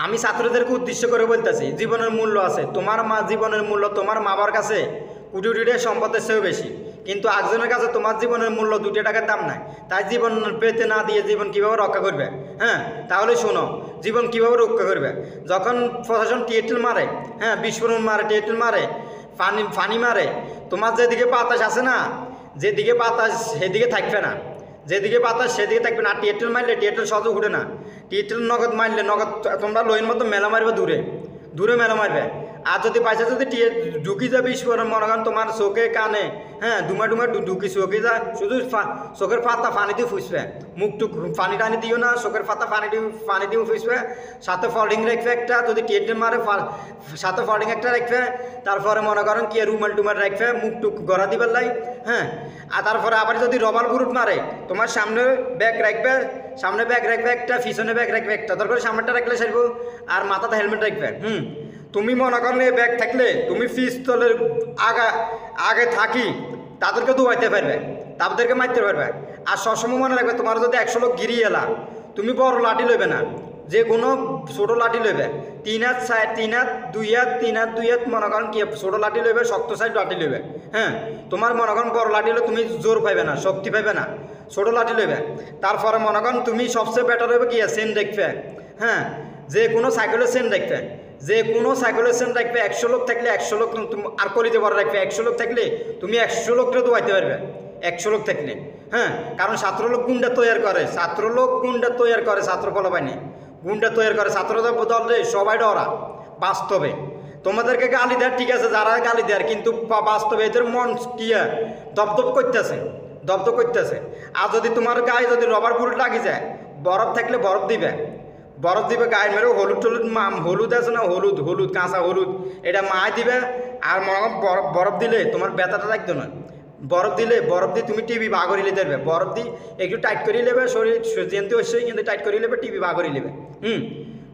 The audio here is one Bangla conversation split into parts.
আমি ছাত্রদেরকে উদ্দেশ্য করে বলতেছি, জীবনের মূল্য আছে। তোমার জীবনের মূল্য তোমার মা বাবার কাছে কোটি কোটি টাকা সম্পদের চেয়েও বেশি, কিন্তু একজনের কাছে তোমার জীবনের মূল্য 2 টাকার দাম নাই। তাই জীবন পেতে না দিয়ে জীবন কীভাবে রক্ষা করবে? হ্যাঁ, তাহলে শোনো, জীবন কীভাবে রক্ষা করবে। যখন প্রশাসন টিয়েটেল মারে, হ্যাঁ, বিস্ফোরণ মারে, টিয়েটেল মারে, ফানি মারে, তোমার যেদিকে বাতাস আছে না, যেদিকে বাতাস সেদিকে থাকবে না, যেদিকে বাতাস সেদিকে থাকবে না। টিয়েটেল মারলে টিয়েটেল সহজে উঠে না। টিয়েটেল নগদ মারলে নগদ তোমরা লোহের মতো মেলা মারবে, দূরে দূরে মেলা মারবে। আর যদি পয়সা যদি ঢুকি যাবে বিস্ফোরণ, মনে করেন তোমার চোখে কানে, হ্যাঁ, ডুমা ডুমা ঢুকি চোখে যা, শুধু চোখের পাতা পানি দিয়ে ফুসবে। মুখটুক পানি টানি দিও না, চোখের পাতা পানি দিয়ে ফুসবে। সাথে ফল্ডিং রাখবে একটা, যদি টিয়েটেল মারে সাথে ফল্ডিং একটা রাখবে। তারপরে মনে করেন কি রুমাল টুমাল রাখবে, মুখটুক গড়া দিবার লাই, হ্যাঁ। আর তারপরে আবার যদি রবাল বুরুট মারে, তোমার সামনে ব্যাগ রাখবে, সামনে ব্যাগ রাখবে একটা, পিছনে ব্যাগ রাখবে একটা, দরকার সামনেটা রাখলে সারব। আর মাথাতে হেলমেট রাখবে। তুমি মনে করেন এই ব্যাগ থাকলে তুমি পিস্তলের আগে থাকি তাদেরকে দুয়াইতে পারবে, তাদেরকে মারতে পারবে। আর সবসময় মনে রাখবে, তোমার যদি 100 লোক গিরিয়ে এলা, তুমি বড় লাঠি লইবে না, যে কোনো ছোটো লাঠি লইবে। 3 হাত 3 হাত 2 হাত 3 হাত 2 হাত মনে করেন কি ছোটো লাঠি লইবে, শক্ত সাইড লাঠি লইবে। হ্যাঁ, তোমার মনে করেন বড় লাঠি হলে তুমি জোর পাইবে না, শক্তি পাইবে না, ছোটো লাঠি লইবে। তারপরে মনে করেন তুমি সবচেয়ে বেটার হবে কি সেন দেখবে। হ্যাঁ, যে কোনো সাইকেলের সেন দেখবে, যে কোনো সাইকেলের সেন রাখবে। 100 লোক থাকলে 100 লোক তুমি আর কলিতে বড় রাখবে। 100 লোক থাকলে তুমি 100 লোকটা দোয়াইতে পারবে, 100 লোক থাকলে। হ্যাঁ, কারণ ছাত্র লোক গুন্ডা তৈরি করে, ছাত্র লোক গুন্ডা তৈরি করে, ছাত্র ফলাবাহিনী গুন্ডা তৈরি করে। ছাত্রদের দল রে সবাই ডরা বাস্তবে। তোমাদেরকে গালি দেয় ঠিক আছে, যারা গালি দেয়, কিন্তু বাস্তবে এদের মন কি দপদপ করতেছে, দপদপ করতেছে। আর যদি তোমার গায়ে যদি রবার বুলেট লাগি যায়, বরফ থাকলে বরফ দিবে, বরফ দিবে গায়ে মেরে। হলুদ টলুদ হলুদ আছে না, হলুদ হলুদ কাঁচা হলুদ, এটা মায় দিবে। আর মনে বরফ দিলে তোমার ব্যথাটা লাগতো না। বরফ দিয়ে তুমি টিভি বা করিয়ে দেবে। বরফ দিয়ে একটু টাইট করিয়ে নেবে, শরীর যেতে অবশ্যই কিন্তু টাইট করিয়ে নেবে, টিভি বা করিয়ে নেবে।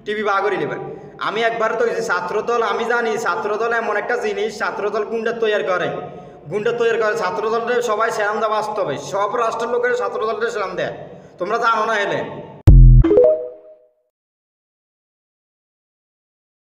টিভি বা করিয়ে নেবে। আমি একবার তো ছাত্রদল, আমি জানি ছাত্রদল এমন একটা জিনিস, ছাত্রদল গুন্ডা তৈরি করে, গুন্ডা তৈরি করে। ছাত্রদলটা সবাই সেরাম দেয় বাস্তবে, সব রাষ্ট্রের লোকের ছাত্রদলটা সেরাম দেয়, তোমরা জানো না। হেলে